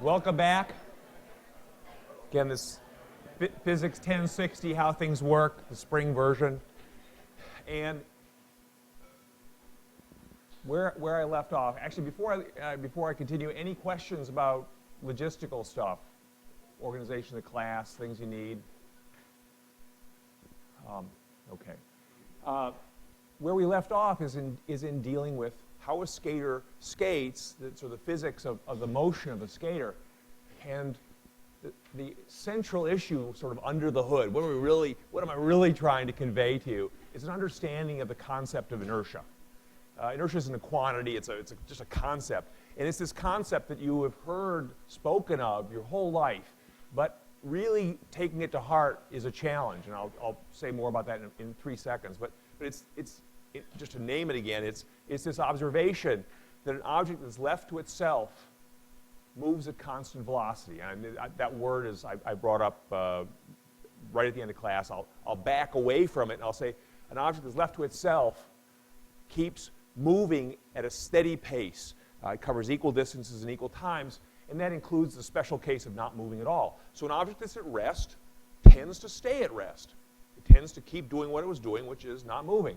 Welcome back. Again, this Physics 1060, How Things Work, the spring version. And where I left off, actually before I continue, any questions about logistical stuff, organization of the class, things you need? Okay. Where we left off is in dealing with how a skater skates, so the physics of the motion of a skater, and the central issue sort of under the hood, what am I really trying to convey to you, is an understanding of the concept of inertia. Inertia isn't a quantity, it's just a concept. And it's this concept that you have heard spoken of your whole life, but really taking it to heart is a challenge, and I'll say more about that in 3 seconds. But it's just to name it again, it's this observation that an object that's left to itself moves at constant velocity. And that word is I brought up right at the end of class. I'll back away from it and I'll say an object that's left to itself keeps moving at a steady pace. It covers equal distances and equal times, and that includes the special case of not moving at all. So an object that's at rest tends to stay at rest. It tends to keep doing what it was doing, which is not moving.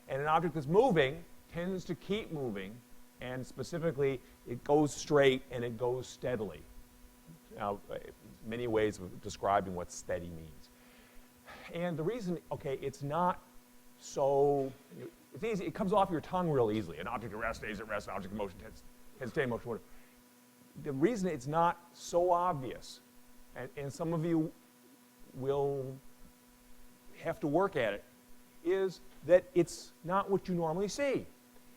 And an object that's moving tends to keep moving, and specifically, it goes straight and it goes steadily. Now, many ways of describing what steady means. And the reason, okay, it's not so, it's easy, it comes off your tongue real easily. An object at rest stays at rest, an object in motion tends to stay in motion. The reason it's not so obvious, and some of you will have to work at it, is that it's not what you normally see.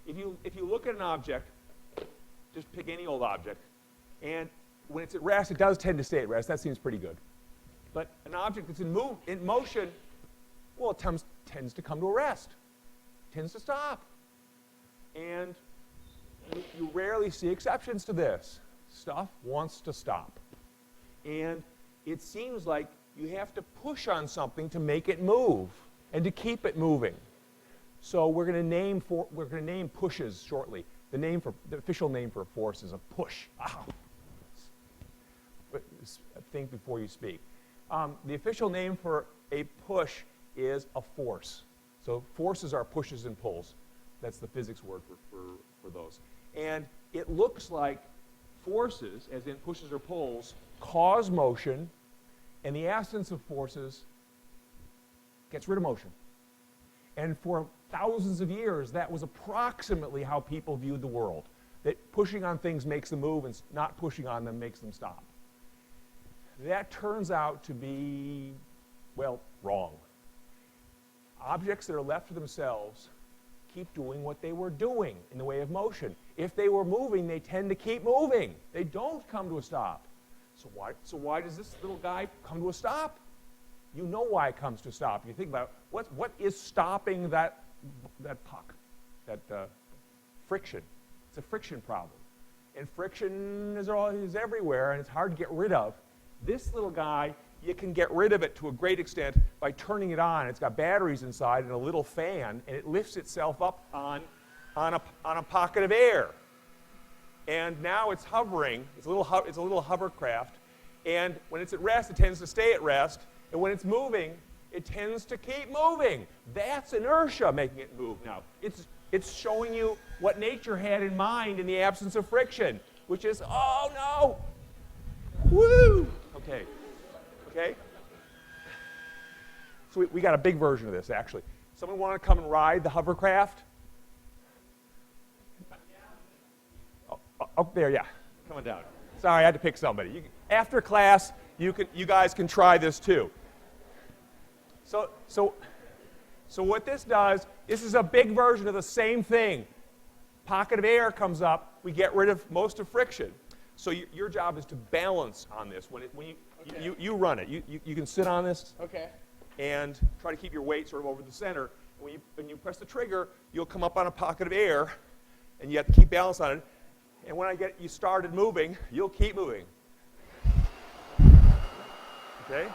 If you look at an object, just pick any old object, and when it's at rest, it does tend to stay at rest. That seems pretty good. But an object that's in motion, well, it tends to come to a rest, tends to stop. And you rarely see exceptions to this. Stuff wants to stop. And it seems like you have to push on something to make it move and to keep it moving. So we're going to name pushes shortly. The official name for a force is a push. Ow. But think before you speak. The official name for a push is a force. So forces are pushes and pulls. That's the physics word for those. And it looks like forces, as in pushes or pulls, cause motion, and the absence of forces gets rid of motion. And for thousands of years, that was approximately how people viewed the world. That pushing on things makes them move, and not pushing on them makes them stop. That turns out to be, well, wrong. Objects that are left to themselves keep doing what they were doing in the way of motion. If they were moving, they tend to keep moving. They don't come to a stop. So why does this little guy come to a stop? You know why it comes to a stop. You think about it, what is stopping that puck, that friction? It's a friction problem. And friction is everywhere, and it's hard to get rid of. This little guy, you can get rid of it to a great extent by turning it on. It's got batteries inside and a little fan, and it lifts itself up on a pocket of air. And now it's hovering. It's a little hovercraft. And when it's at rest, it tends to stay at rest. And when it's moving, it tends to keep moving. That's inertia making it move. Now, it's showing you what nature had in mind in the absence of friction, which is, oh no, woo. Okay. So we got a big version of this, actually. Someone want to come and ride the hovercraft? Oh, there, yeah. Come on down. Sorry, I had to pick somebody. After class, you guys can try this too. So what this does, this is a big version of the same thing. Pocket of air comes up, we get rid of most of friction. So your job is to balance on this. When you run it, you can sit on this. Okay. And try to keep your weight sort of over the center. When you press the trigger, you'll come up on a pocket of air, and you have to keep balance on it. And when I get you started moving, you'll keep moving. Okay?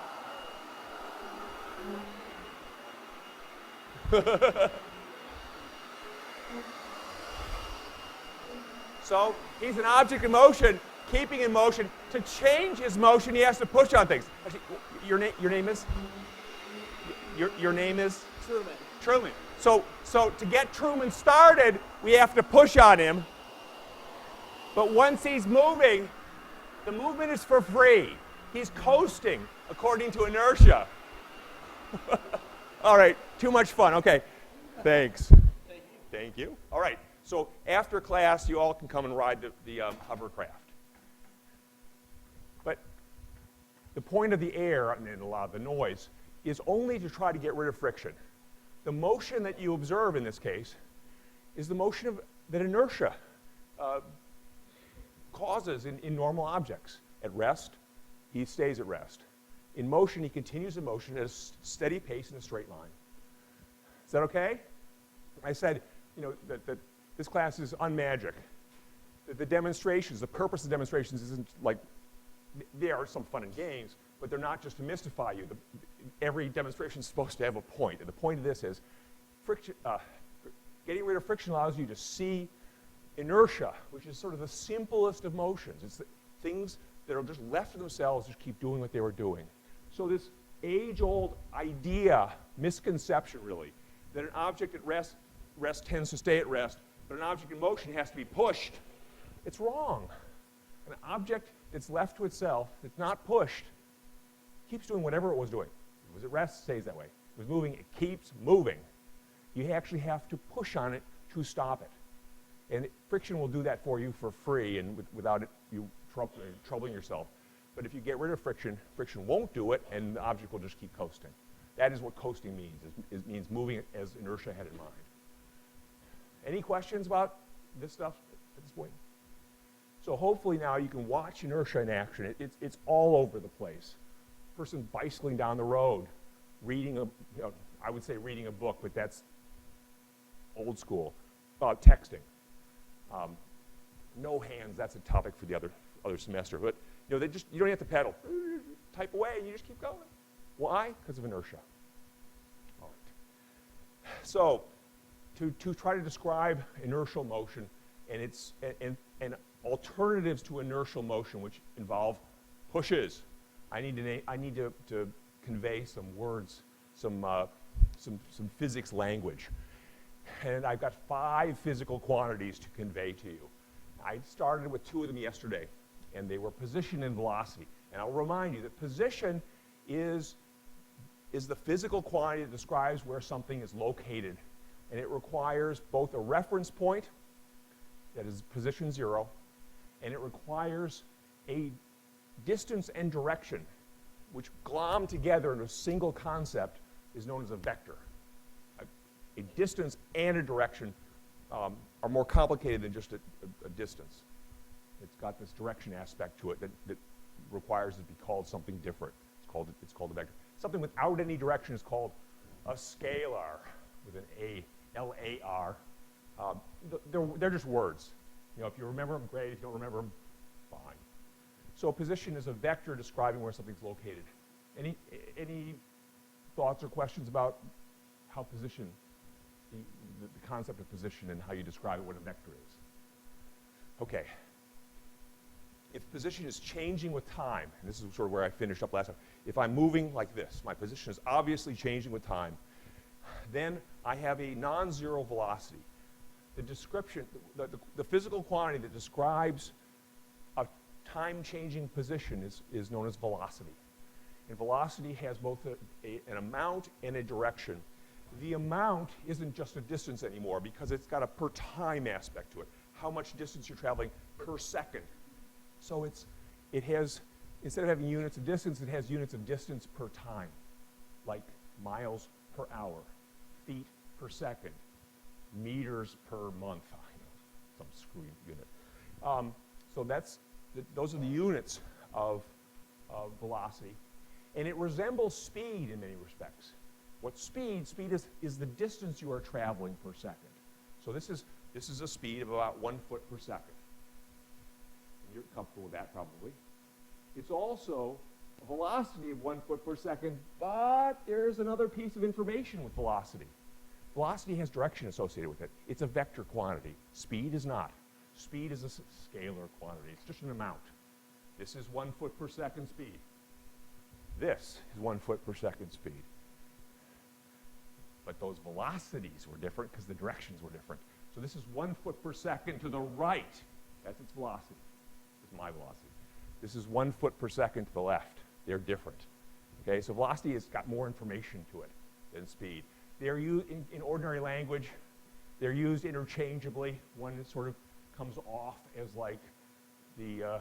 So he's an object in motion. keeping in motion. To change his motion, he has to push on things. Actually, your name is? Your name is? Truman. Truman. So to get Truman started, we have to push on him. But once he's moving, the movement is for free. He's coasting according to inertia. All right, too much fun. Okay, thanks. Thank you. Thank you. All right, so after class, you all can come and ride the hovercraft. But the point of the air and a lot of the noise is only to try to get rid of friction. The motion that you observe in this case is the motion that inertia causes in normal objects. At rest, he stays at rest. In motion, he continues in motion at a steady pace in a straight line. Is that okay? I said, that this class is unmagic. That the demonstrations, the purpose of demonstrations isn't like, there are some fun and games, but they're not just to mystify you. Every demonstration is supposed to have a point, and the point of this is friction. Getting rid of friction allows you to see inertia, which is sort of the simplest of motions. It's the things that are just left to themselves, just keep doing what they were doing. So this age-old idea, misconception really, that an object at rest tends to stay at rest, but an object in motion has to be pushed, it's wrong. An object that's left to itself, that's not pushed, keeps doing whatever it was doing. If it was at rest, it stays that way. If it was moving, it keeps moving. You actually have to push on it to stop it. And friction will do that for you for free and without you troubling yourself. But if you get rid of friction, friction won't do it, and the object will just keep coasting. That is what coasting means. It means moving it as inertia had in mind. Any questions about this stuff at this point? So hopefully now you can watch inertia in action. It's all over the place. Person bicycling down the road, reading I would say reading a book, but that's old school. Texting. No hands, that's a topic for the other semester. But you don't have to pedal. Type away and you just keep going. Why? Because of inertia. All right. So to try to describe inertial motion and alternatives to inertial motion, which involve pushes, I need to convey some words, some physics language. And I've got 5 physical quantities to convey to you. I started with 2 of them yesterday, and they were position and velocity. And I'll remind you that position is the physical quantity that describes where something is located. And it requires both a reference point, that is position 0, and it requires a distance and direction, which glom together in a single concept is known as a vector. A distance and a direction are more complicated than just a distance. It's got this direction aspect to it that requires it to be called something different. It's called a vector. Something without any direction is called a scalar with an A, L-A-R. They're just words. If you remember them, great. If you don't remember them, fine. So position is a vector describing where something's located. Any thoughts or questions about how position, the concept of position and how you describe it, what a vector is? Okay. If position is changing with time, and this is sort of where I finished up last time, if I'm moving like this, my position is obviously changing with time, then I have a non-zero velocity. The description, the physical quantity that describes a time-changing position is known as velocity. And velocity has both an amount and a direction. The amount isn't just a distance anymore because it's got a per time aspect to it. How much distance you're traveling per second. So it has, instead of having units of distance, it has units of distance per time, like miles per hour, feet per second, meters per month, some screwy unit. So those are the units of velocity. And it resembles speed in many respects. What's speed? Speed is the distance you are traveling per second. So this is a speed of about 1 foot per second. You're comfortable with that probably. It's also a velocity of 1 foot per second, but there's another piece of information with velocity. Velocity has direction associated with it. It's a vector quantity. Speed is not. Speed is a scalar quantity. It's just an amount. This is 1 foot per second speed. This is 1 foot per second speed. But those velocities were different because the directions were different. So this is 1 foot per second to the right. That's its velocity. It's my velocity. This is 1 foot per second to the left. They're different. Okay, so velocity has got more information to it than speed. They're used in ordinary language. They're used interchangeably. One sort of comes off as like the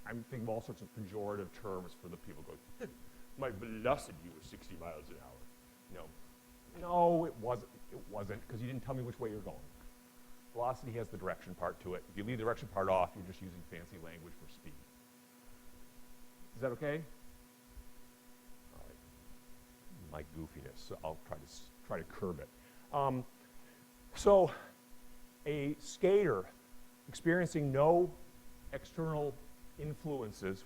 I'm thinking of all sorts of pejorative terms for the people going, my velocity was 60 miles an hour. No, it wasn't, because you didn't tell me which way you're going. Velocity has the direction part to it. If you leave the direction part off, you're just using fancy language for speed. Is that okay? All right. My goofiness, so I'll try to curb it. So a skater experiencing no external influences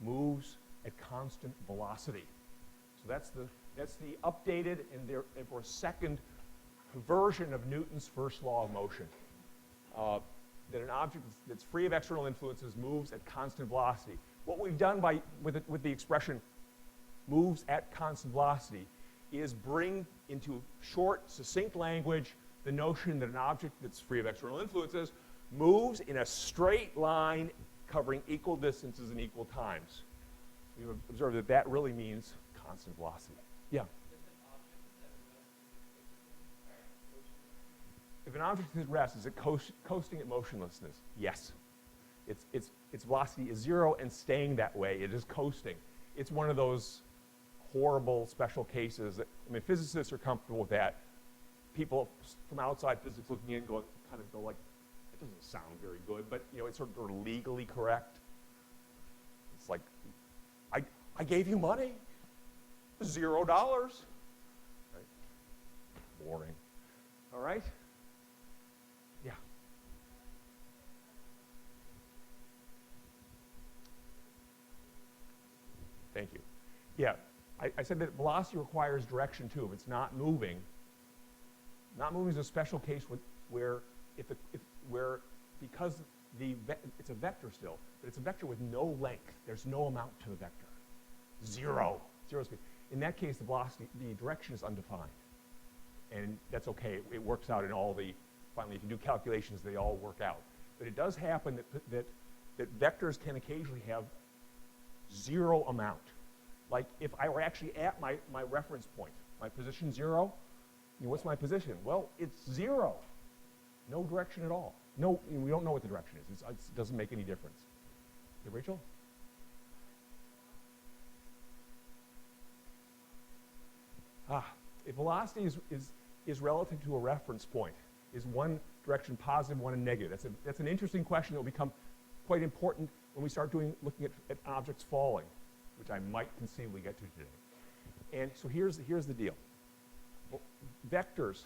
moves at constant velocity. So that's the updated and therefore second version of Newton's first law of motion. That an object that's free of external influences moves at constant velocity. What we've done with the expression moves at constant velocity is bring into short, succinct language the notion that an object that's free of external influences moves in a straight line covering equal distances and equal times. We've observed that that really means constant velocity. Yeah? If an object is at rest, is it coasting at motionlessness? Yes. Its velocity is 0 and staying that way. It is coasting. It's one of those horrible special cases that, I mean, physicists are comfortable with that. People from outside physics looking in go like, it doesn't sound very good, but it's sort of legally correct. It's like, I gave you money, $0. Right? Boring. All right? Yeah. Thank you. Yeah, I said that velocity requires direction too. If it's not moving is a special case where because it's a vector still, but it's a vector with no length. There's no amount to the vector. 0 speed. In that case, the direction is undefined. And that's okay. It works out in finally, if you do calculations, they all work out. But it does happen that vectors can occasionally have 0 amount. Like if I were actually at my reference point, my position 0, what's my position? Well, it's 0. No direction at all. No, we don't know what the direction is. It doesn't make any difference. Okay, Rachel? If velocity is relative to a reference point, is one direction positive, one negative? That's an interesting question that will become quite important when we start looking at objects falling, which I might conceivably get to today. And so here's the deal. Well, vectors,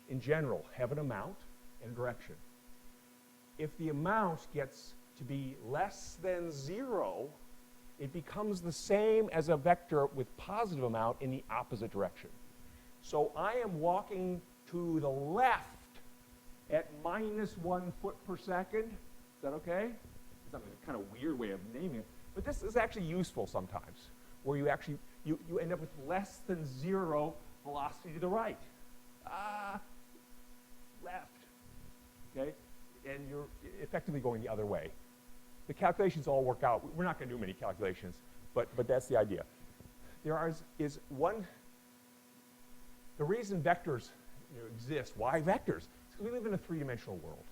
in general, have an amount and a direction. If the amount gets to be less than 0, it becomes the same as a vector with positive amount in the opposite direction. So I am walking to the left at -1 foot per second. Is that okay? It's a kind of weird way of naming it. But this is actually useful sometimes, where you actually, you end up with less than 0 velocity to the right. Left. Okay? And you're effectively going the other way. The calculations all work out. We're not going to do many calculations, but that's the idea. The reason vectors exist, why vectors? It's because we live in a 3-dimensional world.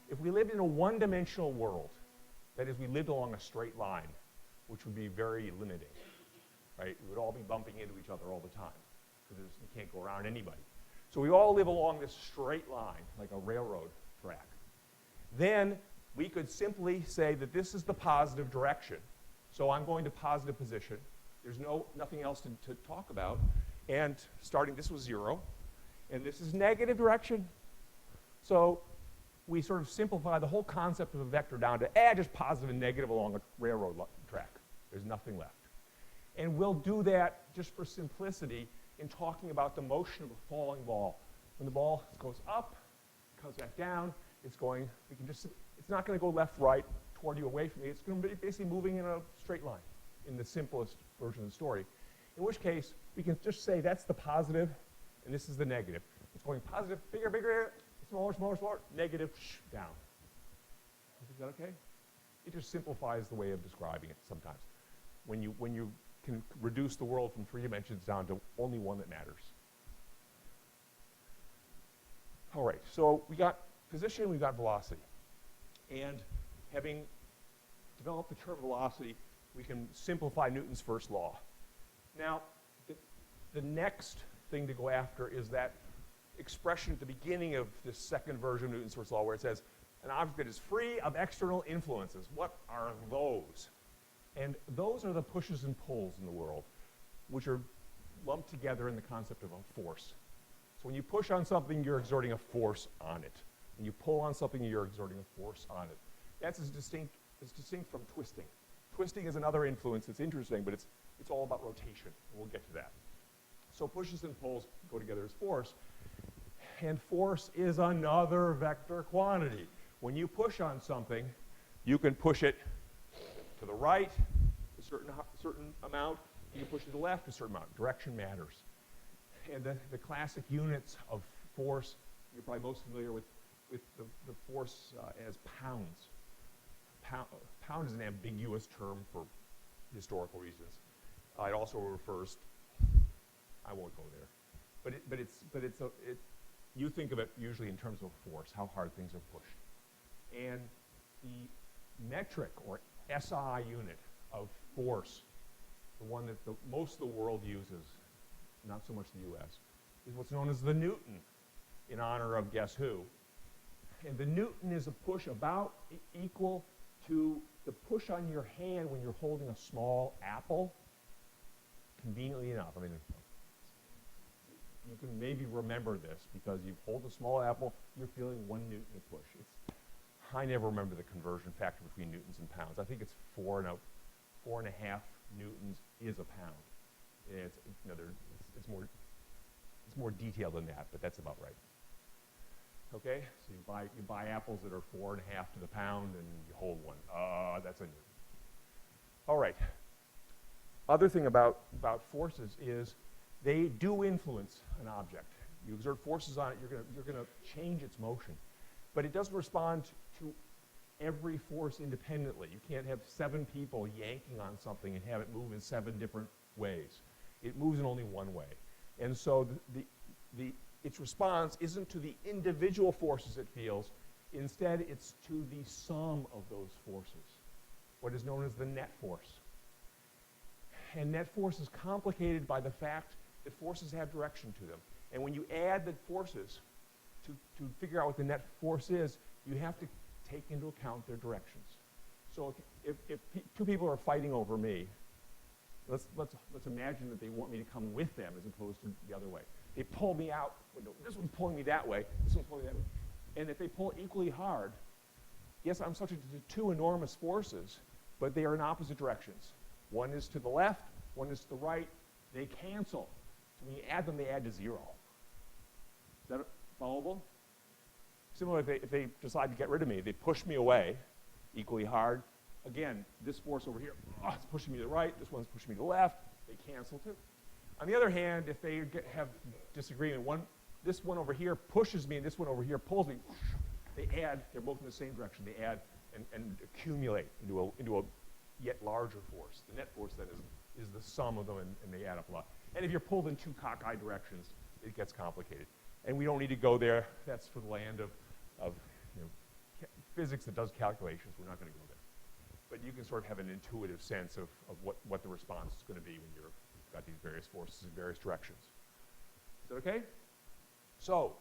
If we lived in a 1-dimensional world, that is, we lived along a straight line, which would be very limiting, right? We would all be bumping into each other all the time, because you can't go around anybody. So we all live along this straight line, like a railroad track. Then we could simply say that this is the positive direction. So I'm going to positive position. There's nothing else to talk about. And this was 0. And this is negative direction. So we sort of simplify the whole concept of a vector down to just positive and negative along a railroad track. There's nothing left. And we'll do that just for simplicity in talking about the motion of a falling ball. When the ball goes up, comes back down, it's not going to go left, right, toward you, away from you. It's going to be basically moving in a straight line in the simplest version of the story. In which case, we can just say that's the positive, and this is the negative. It's going positive, bigger, bigger, smaller, smaller, smaller, negative, down. Is that okay? It just simplifies the way of describing it sometimes. When you can reduce the world from 3 dimensions down to only one that matters. All right, so we got position, we got velocity. And having developed the term velocity, we can simplify Newton's first law. Now, the next thing to go after is that expression at the beginning of this second version of Newton's first law where it says, an object that is free of external influences. What are those? And those are the pushes and pulls in the world, which are lumped together in the concept of a force. So when you push on something, you're exerting a force on it. When you pull on something, you're exerting a force on it. That's as distinct from twisting. Twisting is another influence. It's interesting, but it's all about rotation. And we'll get to that. So pushes and pulls go together as force. And force is another vector quantity. When you push on something, you can push it to the right a certain amount. You can push it to the left a certain amount. Direction matters. And the classic units of force, you're probably most familiar with the force as pounds. Pound is an ambiguous term for historical reasons. It also refers, I won't go there, but you think of it usually in terms of force, how hard things are pushed. And the metric or SI unit of force, the one that most of the world uses, not so much the US, is what's known as the Newton, in honor of guess who. And the Newton is a push about equal to the push on your hand when you're holding a small apple. Conveniently enough, I mean, you can maybe remember this because you hold a small apple, you're feeling 1 Newton of push. I never remember the conversion factor between newtons and pounds. I think it's 4.5 newtons is a pound. It's more detailed than that, but that's about right. Okay, so you buy apples that are 4.5 to the pound, and you hold one. That's a newton. All right. Other thing about forces is they do influence an object. You exert forces on it, you're gonna change its motion, but it doesn't respond to every force independently. You can't have 7 people yanking on something and have it move in 7 different ways. It moves in only one way, and so its response isn't to the individual forces it feels. Instead, it's to the sum of those forces, what is known as the net force. And net force is complicated by the fact that forces have direction to them. And when you add the forces to figure out what the net force is, you have to take into account their directions. So if 2 people are fighting over me, let's imagine that they want me to come with them as opposed to the other way. They pull me out. This one's pulling me that way. This one's pulling me that way. And if they pull equally hard, yes, I'm subject to 2 enormous forces, but they are in opposite directions. One is to the left, one is to the right. They cancel. So when you add them, they add to 0. Is that followable? Similarly, if they decide to get rid of me, they push me away equally hard. Again, this force over here, it's pushing me to the right. This one's pushing me to the left. They cancel too. On the other hand, if they have disagreement, this one over here pushes me and this one over here pulls me, they add, they're both in the same direction. They add and accumulate into a yet larger force. The net force then is the sum of them, and they add up a lot. And if you're pulled in 2 cockeyed directions, it gets complicated. And we don't need to go there. That's for the land of physics that does calculations. We're not going to go there. But you can sort of have an intuitive sense of what the response is going to be when you've got these various forces in various directions. Is that okay? So,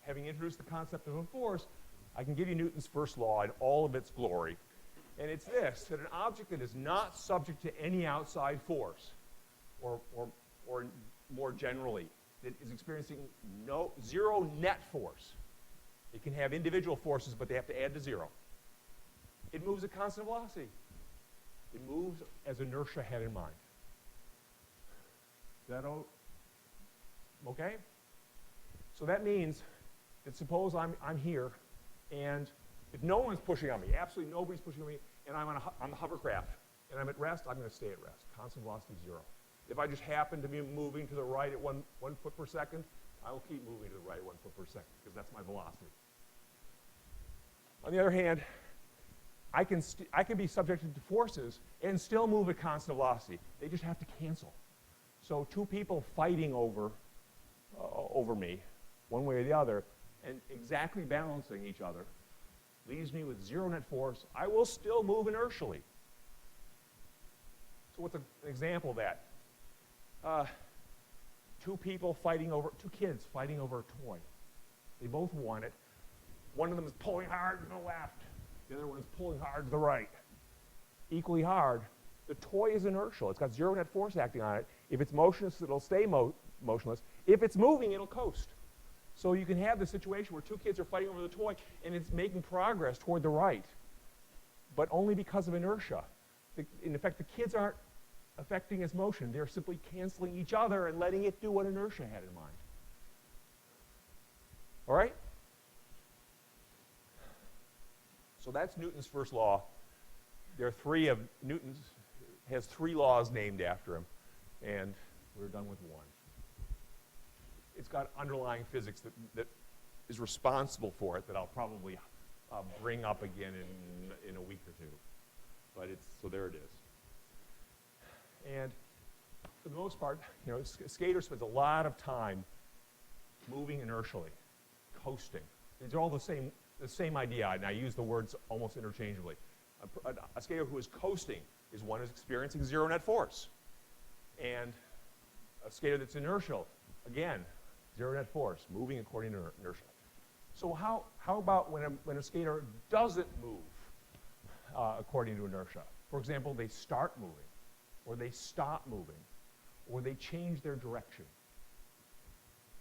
having introduced the concept of a force, I can give you Newton's first law in all of its glory. And it's this, that an object that is not subject to any outside force, or more generally, that is experiencing 0 net force. It can have individual forces, but they have to add to 0. It moves at constant velocity. It moves as inertia had in mind. Is that okay? So that means that suppose I'm here, and if no one's pushing on me, absolutely nobody's pushing on me, and I'm on the hovercraft, and I'm at rest, I'm going to stay at rest. Constant velocity 0. If I just happen to be moving to the right at 1 foot per second, I will keep moving to the right at 1 foot per second, because that's my velocity. On the other hand, I can be subjected to forces and still move at constant velocity. They just have to cancel. So two people fighting over me, one way or the other, and exactly balancing each other, leaves me with 0 net force. I will still move inertially. So what's an example of that? Two kids fighting over a toy. They both want it. One of them is pulling hard to the left. The other one is pulling hard to the right. Equally hard. The toy is inertial. It's got 0 net force acting on it. If it's motionless, it'll stay motionless. If it's moving, it'll coast. So you can have the situation where two kids are fighting over the toy, and it's making progress toward the right, but only because of inertia. In effect, the kids aren't affecting its motion. They're simply canceling each other and letting it do what inertia had in mind. All right? So that's Newton's first law. There are three of Newton's, has 3 laws named after him, and we're done with one. It's got underlying physics that is responsible for it that I'll probably bring up again in a week or two. But so there it is. And for the most part, a skater spends a lot of time moving inertially, coasting. These are all the same idea, and I use the words almost interchangeably. A skater who is coasting is one who's experiencing 0 net force. And a skater that's inertial, again, 0 net force, moving according to inertia. So how about when a skater doesn't move according to inertia? For example, they start moving, or they stop moving, or they change their direction.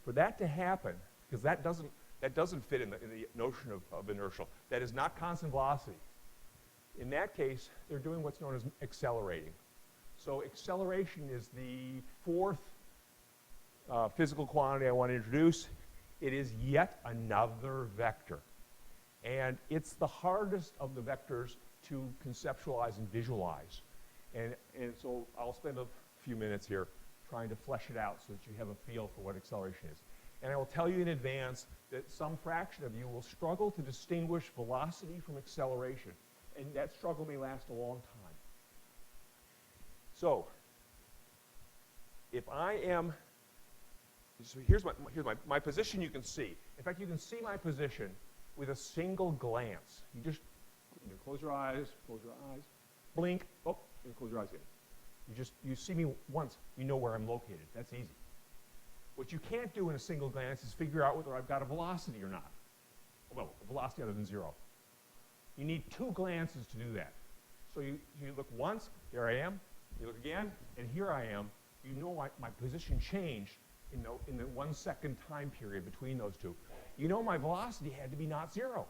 For that to happen, because that doesn't fit in the notion of inertial, that is not constant velocity. In that case, they're doing what's known as accelerating. So acceleration is the 4th physical quantity I want to introduce. It is yet another vector. And it's the hardest of the vectors to conceptualize and visualize. And so I'll spend a few minutes here trying to flesh it out so that you have a feel for what acceleration is. And I will tell you in advance that some fraction of you will struggle to distinguish velocity from acceleration. And that struggle may last a long time. So, if I am, so here's my position you can see. In fact, you can see my position with a single glance. You just close your eyes, blink, and close your eyes again. You see me once, you know where I'm located. That's easy. What you can't do in a single glance is figure out whether I've got a velocity or not. Well, a velocity other than 0. You need 2 glances to do that. So you look once, there I am. You look again, and here I am. You know my position changed in the 1 second time period between those two. You know my velocity had to be not 0.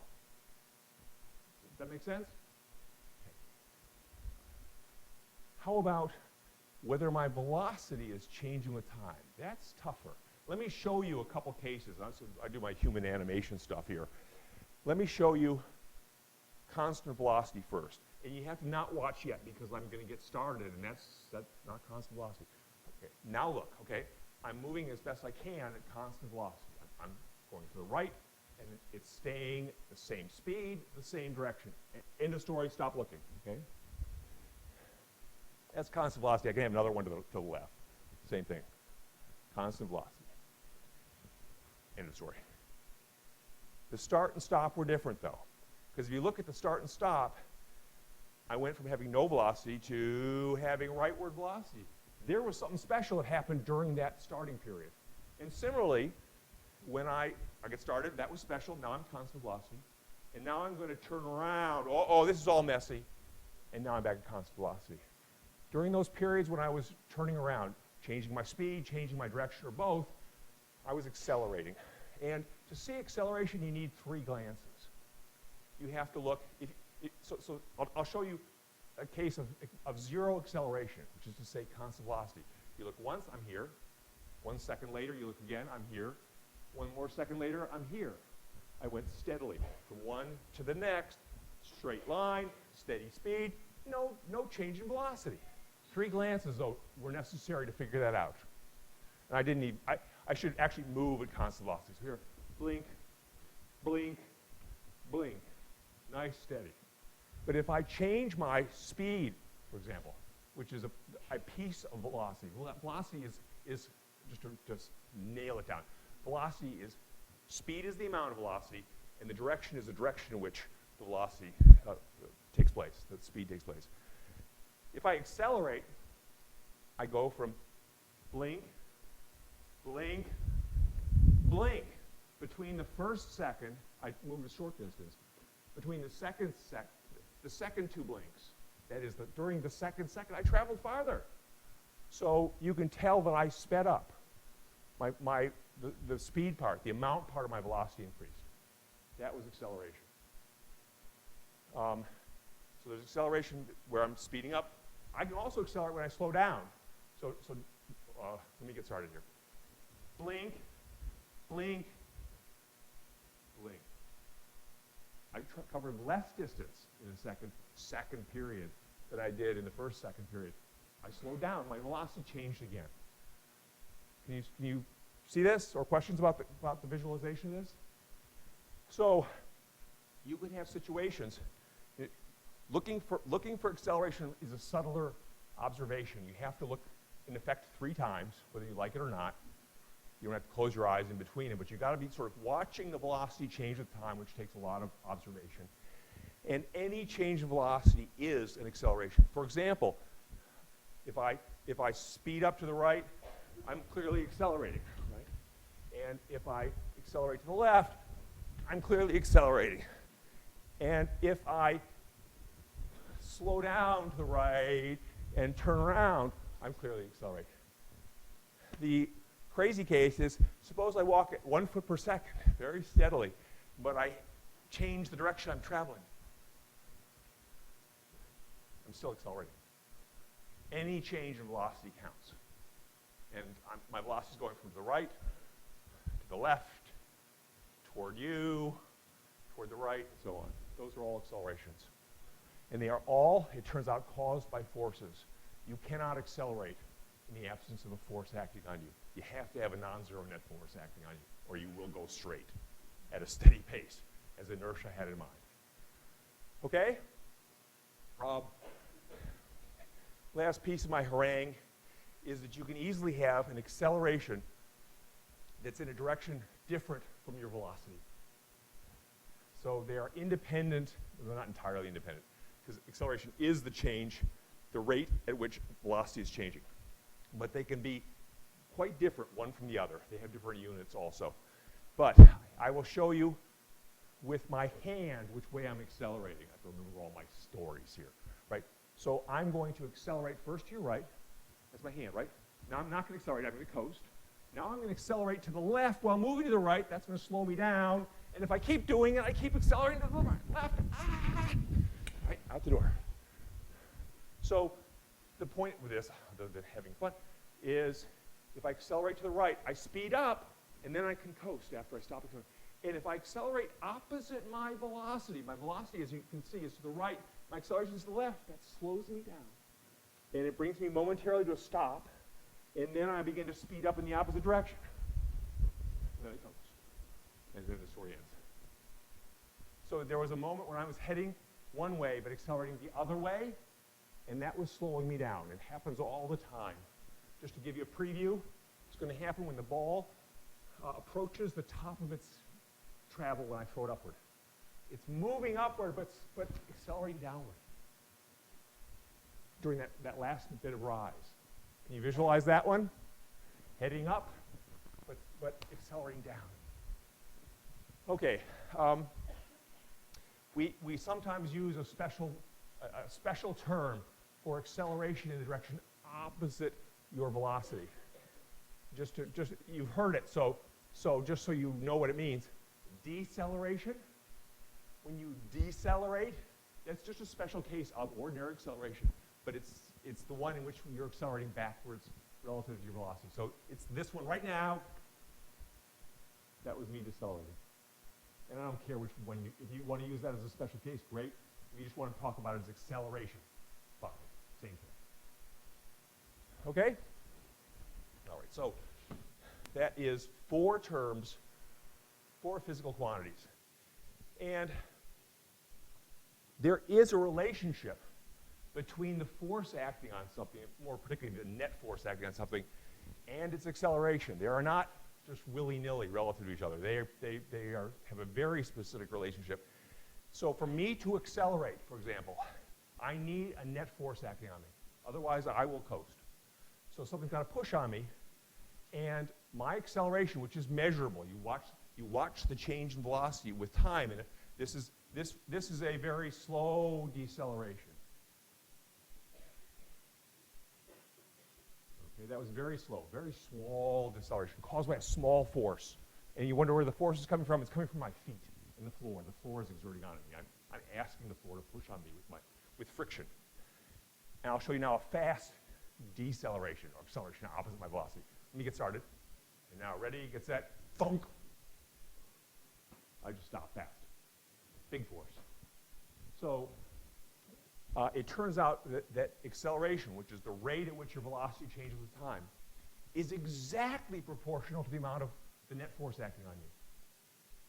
Does that make sense? Okay. How about whether my velocity is changing with time? That's tougher. Let me show you a couple cases. I do my human animation stuff here. Let me show you constant velocity first. And you have to not watch yet because I'm going to get started, and that's not constant velocity. Okay, now look, okay? I'm moving as best I can at constant velocity. I'm going to the right, and it's staying the same speed, the same direction. End of story, stop looking, okay? That's constant velocity. I can have another one to the left. Same thing. Constant velocity. End of story. The start and stop were different, though. Because if you look at the start and stop, I went from having no velocity to having rightward velocity. There was something special that happened during that starting period. And similarly, when I get started, that was special. Now I'm constant velocity. And now I'm going to turn around. Oh, this is all messy. And now I'm back at constant velocity. During those periods when I was turning around, changing my speed, changing my direction, or both, I was accelerating. And to see acceleration, you need 3 glances. You have to look. So I'll show you a case of 0 acceleration, which is to say constant velocity. You look once, I'm here. 1 second later, you look again, I'm here. 1 more second later, I'm here. I went steadily from one to the next, straight line, steady speed, no change in velocity. 3 glances, though, were necessary to figure that out. And I didn't need, I should actually move at constant velocity. So here, blink, blink, blink. Nice, steady. But if I change my speed, for example, which is a piece of velocity, well, that velocity is just to nail it down. Velocity is, speed is the amount of velocity, and the direction is the direction in which the velocity takes place, the speed takes place. If I accelerate, I go from blink, blink, blink. Between the first second, I move a short distance. Between the second 2 blinks, that is, during the second, I traveled farther. So you can tell that I sped up. The speed part, the amount part of my velocity increased. That was acceleration. So there's acceleration where I'm speeding up. I can also accelerate when I slow down. So let me get started here. Blink, blink, blink. I covered less distance in the second period than I did in the first second period. I slowed down. My velocity changed again. Can you see this, or questions about the visualization of this? So you can have situations. Looking for acceleration is a subtler observation. You have to look, in effect, 3 times, whether you like it or not. You don't have to close your eyes in between it, but you've got to be sort of watching the velocity change at the time, which takes a lot of observation. And any change in velocity is an acceleration. For example, if I speed up to the right, I'm clearly accelerating, right? And if I accelerate to the left, I'm clearly accelerating. And if I slow down to the right and turn around, I'm clearly accelerating. The crazy case is, suppose I walk at 1 foot per second, very steadily, but I change the direction I'm traveling. I'm still accelerating. Any change in velocity counts. And my velocity is going from the right to the left, toward you, toward the right, and so on. Those are all accelerations. And they are all, it turns out, caused by forces. You cannot accelerate in the absence of a force acting on you. You have to have a non-zero net force acting on you, or you will go straight at a steady pace, as inertia had in mind. Okay? Last piece of my harangue is that you can easily have an acceleration that's in a direction different from your velocity. So they are independent, they're not entirely independent, because acceleration is the change, the rate at which velocity is changing. But they can be quite different one from the other. They have different units also. But I will show you with my hand which way I'm accelerating. I have to remember all my stories here, right? So I'm going to accelerate first to your right. That's my hand, right? Now I'm not going to accelerate, I'm going to coast. Now I'm going to accelerate to the left while moving to the right. That's going to slow me down. And if I keep doing it, I keep accelerating to the right, left. Right, out the door. So the point with this, other than having fun, is if I accelerate to the right, I speed up, and then I can coast after I stop. And if I accelerate opposite my velocity, as you can see, is to the right, my acceleration is to the left, that slows me down. And it brings me momentarily to a stop, and then I begin to speed up in the opposite direction. And then it comes. And then the story ends. So there was a moment when I was heading one way, but accelerating the other way, and that was slowing me down. It happens all the time. Just to give you a preview, it's going to happen when the ball approaches the top of its travel when I throw it upward. It's moving upward, but accelerating downward during that last bit of rise. Can you visualize that one? Heading up, but accelerating down. Okay. We sometimes use a special term for acceleration in the direction opposite your velocity. Just you've heard it, so just so you know what it means. Deceleration. When you decelerate, that's just a special case of ordinary acceleration, but it's the one in which you're accelerating backwards relative to your velocity. So it's this one right now. That was me decelerating. And I don't care which one, if you want to use that as a special case, great. If you just want to talk about it as acceleration, fine, same thing. Okay? All right, so that is 4 terms, 4 physical quantities. And there is a relationship between the force acting on something, more particularly the net force acting on something, and its acceleration. They are not just willy-nilly relative to each other. They have a very specific relationship. So for me to accelerate, for example, I need a net force acting on me. Otherwise, I will coast. So something's got to push on me, and my acceleration, which is measurable, you watch the change in velocity with time, and this is a very slow deceleration. Okay, that was very slow, very small deceleration, caused by a small force. And you wonder where the force is coming from. It's coming from my feet and the floor. The floor is exerting on me. I'm asking the floor to push on me with friction. And I'll show you now a fast deceleration, or acceleration opposite my velocity. Let me get started. And now, ready, get set, thunk. I just stopped fast. Big force. So it turns out that acceleration, which is the rate at which your velocity changes with time, is exactly proportional to the amount of the net force acting on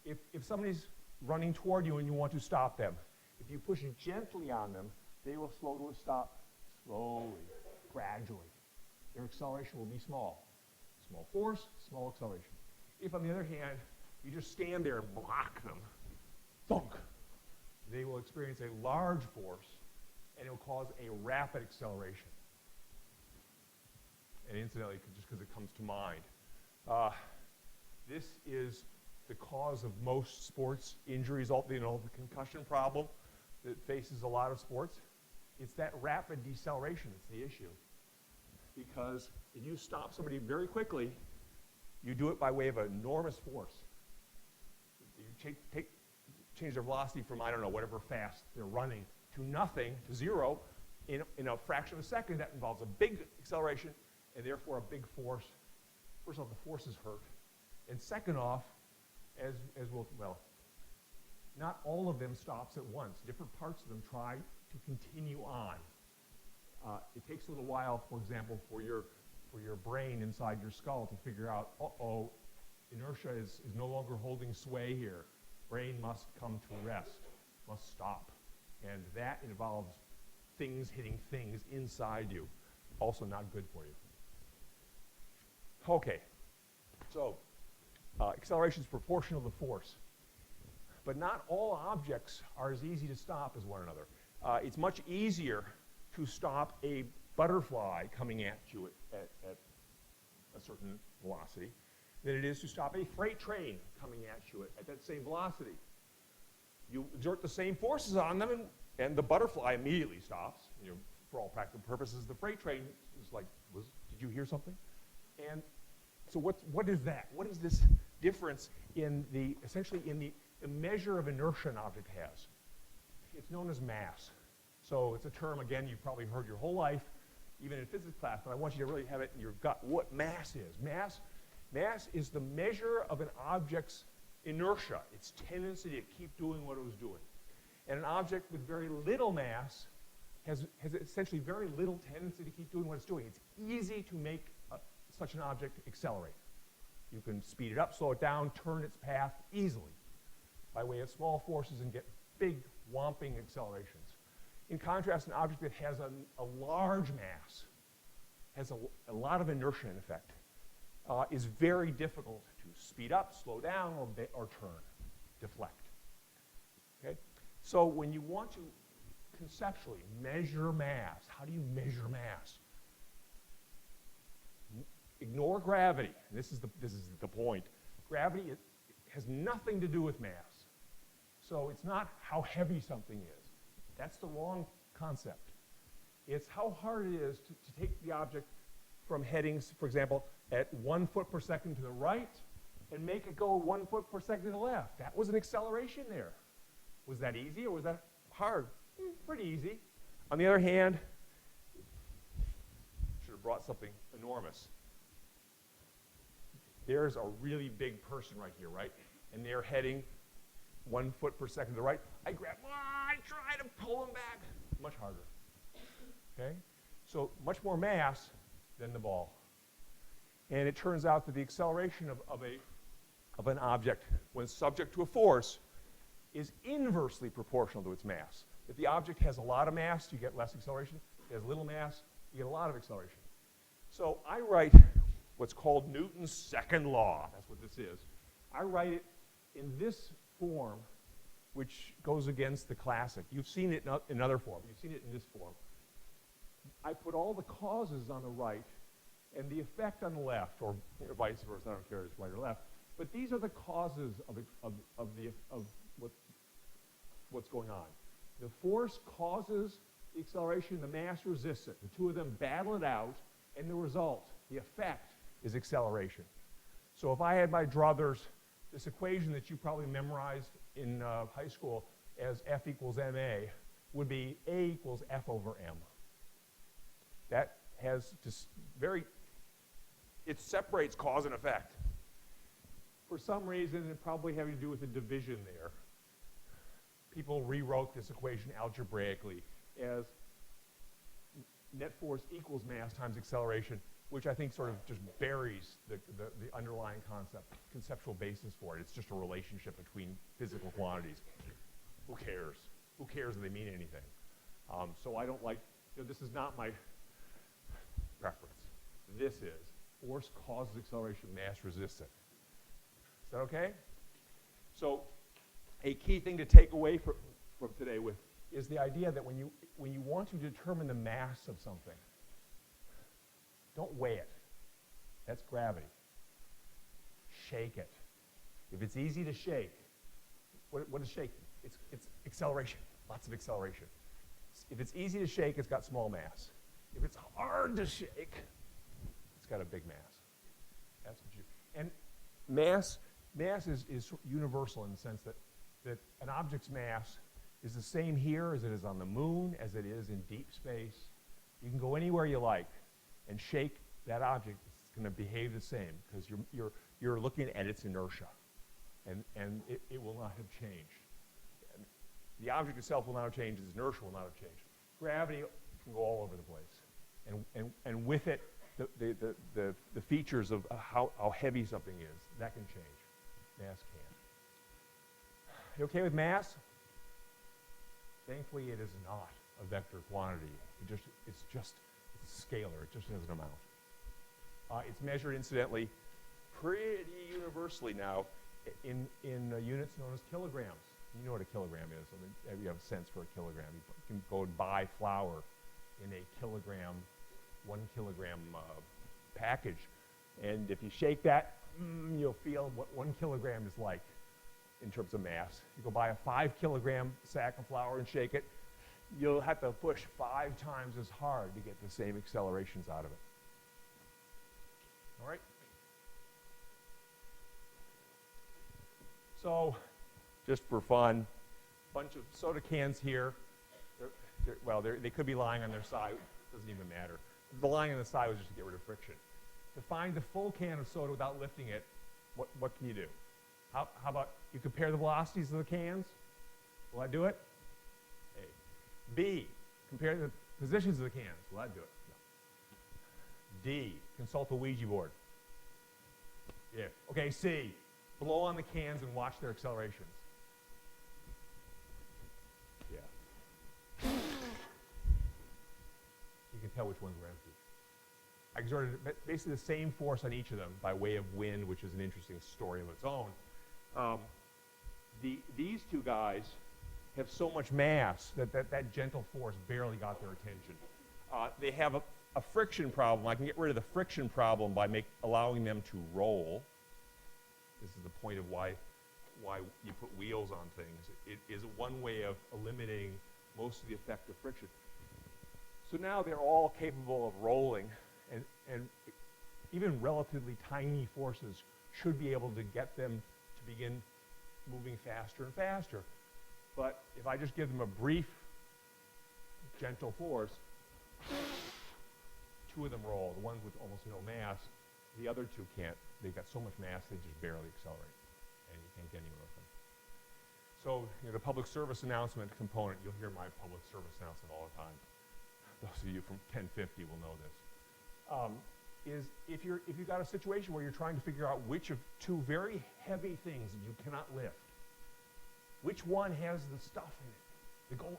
you. If somebody's running toward you and you want to stop them, if you push gently on them, they will slow to a stop slowly, gradually. Their acceleration will be small. Small force, small acceleration. If, on the other hand, you just stand there and block them, thunk, they will experience a large force, and it will cause a rapid acceleration. And incidentally, just because it comes to mind, this is the cause of most sports injuries, the concussion problem that faces a lot of sports. It's that rapid deceleration that's the issue. Because if you stop somebody very quickly, you do it by way of enormous force. You change their velocity from, I don't know, whatever fast they're running, to nothing, to 0, in a fraction of a second. That involves a big acceleration and therefore a big force. First off, the force is hurt. And second off, not all of them stops at once. Different parts of them try to continue on. It takes a little while, for example, for your brain inside your skull to figure out, inertia is no longer holding sway here. Brain must come to rest, must stop. And that involves things hitting things inside you. Also not good for you. Okay, so acceleration is proportional to force. But not all objects are as easy to stop as one another. It's much easier to stop a butterfly coming at you at a certain velocity than it is to stop a freight train coming at you at that same velocity. You exert the same forces on them, and the butterfly immediately stops. For all practical purposes, the freight train is like, did you hear something? And so what is that? What is this difference essentially in the measure of inertia an object has? It's known as mass. So it's a term, again, you've probably heard your whole life, even in physics class, but I want you to really have it in your gut what mass is. Mass is the measure of an object's inertia, its tendency to keep doing what it was doing. And an object with very little mass has essentially very little tendency to keep doing what it's doing. It's easy to make such an object accelerate. You can speed it up, slow it down, turn its path easily by way of small forces and get big, whomping accelerations. In contrast, an object that has a large mass, has a lot of inertia in effect, is very difficult to speed up, slow down, or turn, deflect. Okay? So when you want to conceptually measure mass, how do you measure mass? Ignore gravity. This is the point. Gravity has nothing to do with mass. So it's not how heavy something is. That's the wrong concept. It's how hard it is to take the object from heading, for example, at 1 foot per second to the right and make it go 1 foot per second to the left. That was an acceleration there. Was that easy or was that hard? Pretty easy. On the other hand, should have brought something enormous. There's a really big person right here, right? And they're heading 1 foot per second to the right. I grab, I try to pull them back. Much harder. Okay? So much more mass than the ball. And it turns out that the acceleration of an object when subject to a force is inversely proportional to its mass. If the object has a lot of mass, you get less acceleration. If it has little mass, you get a lot of acceleration. So I write what's called Newton's second law. That's what this is. I write it in this form, which goes against the classic. You've seen it in another form. You've seen it in this form. I put all the causes on the right and the effect on the left, or vice versa. I don't care if it's right or left. But these are the causes of what's going on. The force causes the acceleration, the mass resists it. The two of them battle it out, and the result, the effect, is acceleration. So if I had my druthers, this equation that you probably memorized in high school as F equals ma would be A equals F over m. That has just it separates cause and effect. For some reason, it probably having to do with the division there. People rewrote this equation algebraically as net force equals mass times acceleration, which I think sort of just buries the underlying conceptual basis for it. It's just a relationship between physical quantities. Who cares? Who cares if they mean anything? So I don't like, this is not my preference. This is force causes acceleration, mass resists it. Is that okay? So a key thing to take away from today is the idea that when you want to determine the mass of something, don't weigh it. That's gravity. Shake it. If it's easy to shake, what is shake? It's acceleration, lots of acceleration. If it's easy to shake, it's got small mass. If it's hard to shake, it's got a big mass. That's what you, and mass is universal in the sense that an object's mass is the same here as it is on the moon, as it is in deep space. You can go anywhere you like and shake that object. It's going to behave the same because you're looking at its inertia, and it will not have changed. And the object itself will not have changed. Its inertia will not have changed. Gravity can go all over the place, and with it, the features of how heavy something is, that can change. Mass can't. You okay with mass? Thankfully, it is not a vector quantity. It's a scalar. It just has an amount. It's measured, incidentally, pretty universally now in units known as kilograms. You know what a kilogram is. I mean, you have a sense for a kilogram. You can go and buy flour in a kilogram, 1 kilogram package. And if you shake that, you'll feel what 1 kilogram is like in terms of mass. You go buy a 5 kilogram sack of flour and shake it, you'll have to push 5 times as hard to get the same accelerations out of it. All right? So, just for fun, bunch of soda cans here. They could be lying on their side. Doesn't even matter. The lying on the side was just to get rid of friction. To find the full can of soda without lifting it, what can you do? How about you compare the velocities of the cans? Will that do it? A. B, compare the positions of the cans. Will that do it? No. D, consult the Ouija board. Yeah. Okay, C, blow on the cans and watch their accelerations. Yeah. You can tell which ones were empty. I exerted basically the same force on each of them by way of wind, which is an interesting story of its own. These two guys have so much mass that gentle force barely got their attention. They have a friction problem. I can get rid of the friction problem by allowing them to roll. This is the point of why you put wheels on things. It is one way of eliminating most of the effect of friction. So now they're all capable of rolling, and even relatively tiny forces should be able to get them to begin moving faster and faster. But if I just give them a brief, gentle force, 2 of them roll, the ones with almost no mass. The other 2 can't. They've got so much mass, they just barely accelerate, and you can't get anywhere with them. So the public service announcement component, you'll hear my public service announcement all the time. Those of you from 1050 will know this. Is if you've got a situation where you're trying to figure out which of two very heavy things that you cannot lift, which one has the stuff in it, the gold,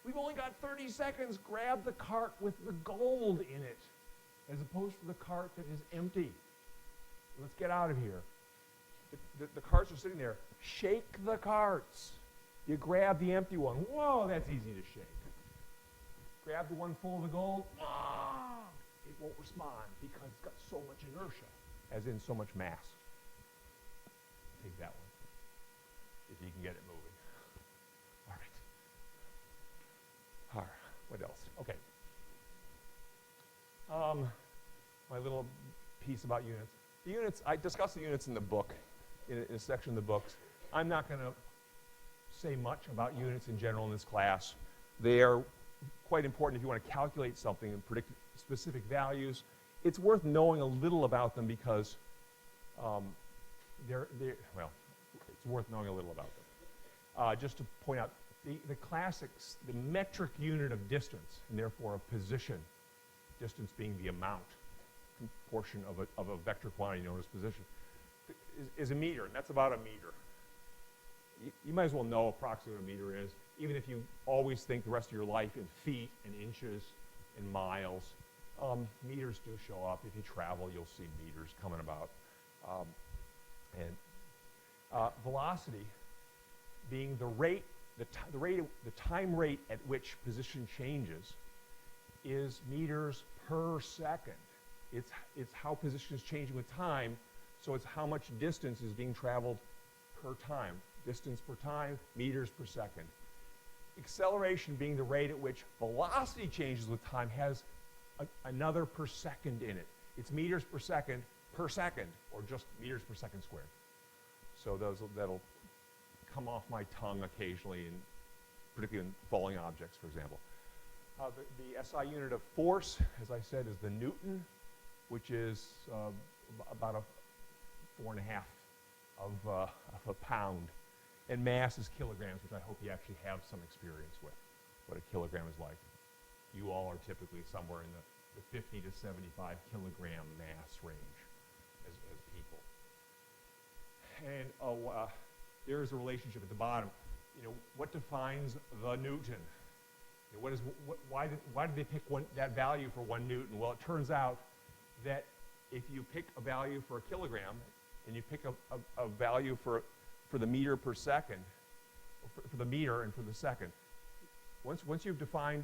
we've only got 30 seconds, grab the cart with the gold in it, as opposed to the cart that is empty. Let's get out of here. The carts are sitting there. Shake the carts. You grab the empty one. Whoa, that's easy to shake. Grab the one full of the gold. It won't respond because it's got so much inertia, as in so much mass. Take that one, if you can get it moving. All right. What else? Okay. My little piece about units. The units, I discussed the units in the book, in a section of the books. I'm not going to say much about units in general in this class. They are quite important if you want to calculate something and predict specific values. It's worth knowing a little about them because it's worth knowing a little about them. Just to point out, the classics, the metric unit of distance, and therefore of position, distance being the amount, portion of a vector quantity known as position, is a meter, and that's about a meter. You might as well know approximately what a meter is, even if you always think the rest of your life in feet and inches and miles. Meters do show up. If you travel, you'll see meters coming about. Velocity being the rate, the time rate at which position changes is meters per second. It's how position is changing with time, so it's how much distance is being traveled per time. Distance per time, meters per second. Acceleration being the rate at which velocity changes with time has another per second in it. It's meters per second, or just meters per second squared. So that'll come off my tongue occasionally, particularly in falling objects, for example. The SI unit of force, as I said, is the Newton, which is about a 4.5 of a pound. And mass is kilograms, which I hope you actually have some experience with, what a kilogram is like. You all are typically somewhere in the 50 to 75 kilogram mass range as people. And there's a relationship at the bottom. What defines the Newton? Why did they pick that value for 1 Newton? Well, it turns out that if you pick a value for a kilogram and you pick a value for the meter per second, for the meter and for the second, once you've defined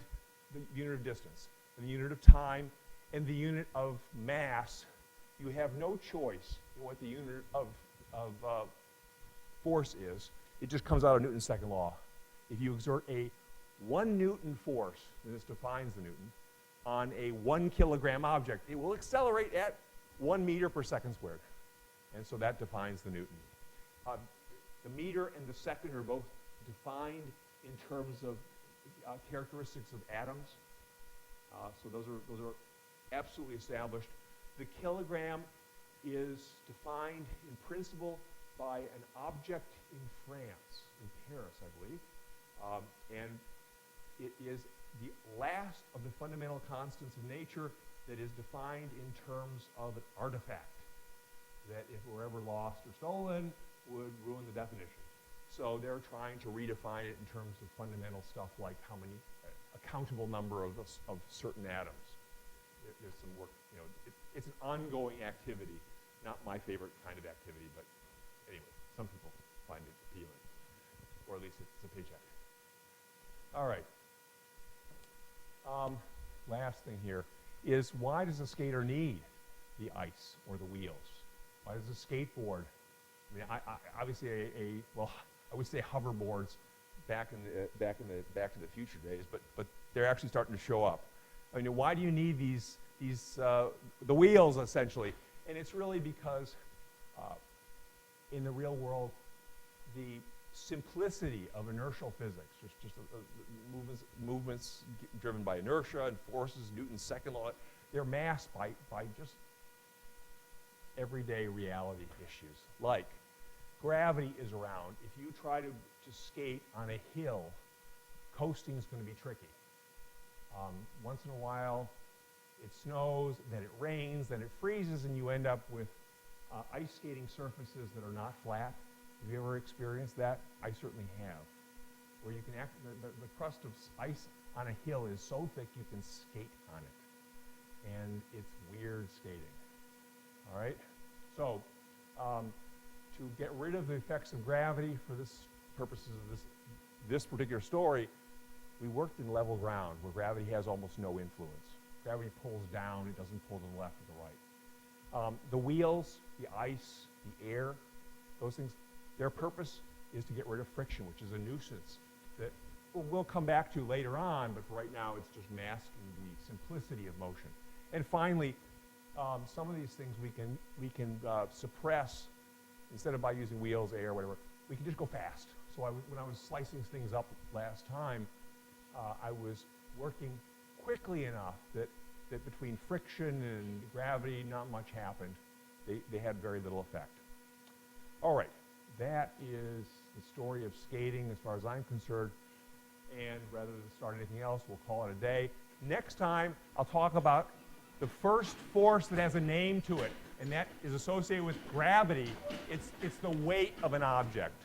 the unit of distance, the unit of time, and the unit of mass, you have no choice in what the unit of force is. It just comes out of Newton's second law. If you exert a 1 Newton force, and this defines the Newton, on a 1 kilogram object, it will accelerate at 1 meter per second squared. And so that defines the Newton. The meter and the second are both defined in terms of characteristics of atoms. So those are absolutely established. The kilogram is defined in principle by an object in France, in Paris, I believe. And it is the last of the fundamental constants of nature that is defined in terms of an artifact that, if it were ever lost or stolen, would ruin the definition. So they're trying to redefine it in terms of fundamental stuff like how many, a countable number of certain atoms. There's some work, it's an ongoing activity, not my favorite kind of activity, but anyway, some people find it appealing, or at least it's a paycheck. All right. Last thing here is, why does a skater need the ice or the wheels? Why does a skateboard? I mean, obviously I would say hoverboards back in the Back to the Future days, but they're actually starting to show up. I mean, why do you need the wheels essentially? And it's really because in the real world, the simplicity of inertial physics, just movements driven by inertia and forces, Newton's second law, they're masked by just everyday reality issues. Like, gravity is around. If you try to to skate on a hill, coasting is going to be tricky. Once in a while, it snows, then it rains, then it freezes, and you end up with ice skating surfaces that are not flat. Have you ever experienced that? I certainly have. Where you can the crust of ice on a hill is so thick you can skate on it. And it's weird skating. All right? So, to get rid of the effects of gravity for this purposes of this particular story, we worked in level ground where gravity has almost no influence. Gravity pulls down, it doesn't pull to the left or the right. The wheels, the ice, the air, those things, their purpose is to get rid of friction, which is a nuisance that we'll come back to later on, but for right now it's just masking the simplicity of motion. And finally, some of these things we can suppress instead of by using wheels, air, whatever. We can just go fast. So when I was slicing things up last time, I was working quickly enough that between friction and gravity, not much happened. They had very little effect. All right, that is the story of skating as far as I'm concerned. And rather than start anything else, we'll call it a day. Next time, I'll talk about the first force that has a name to it, and that is associated with gravity. It's the weight of an object.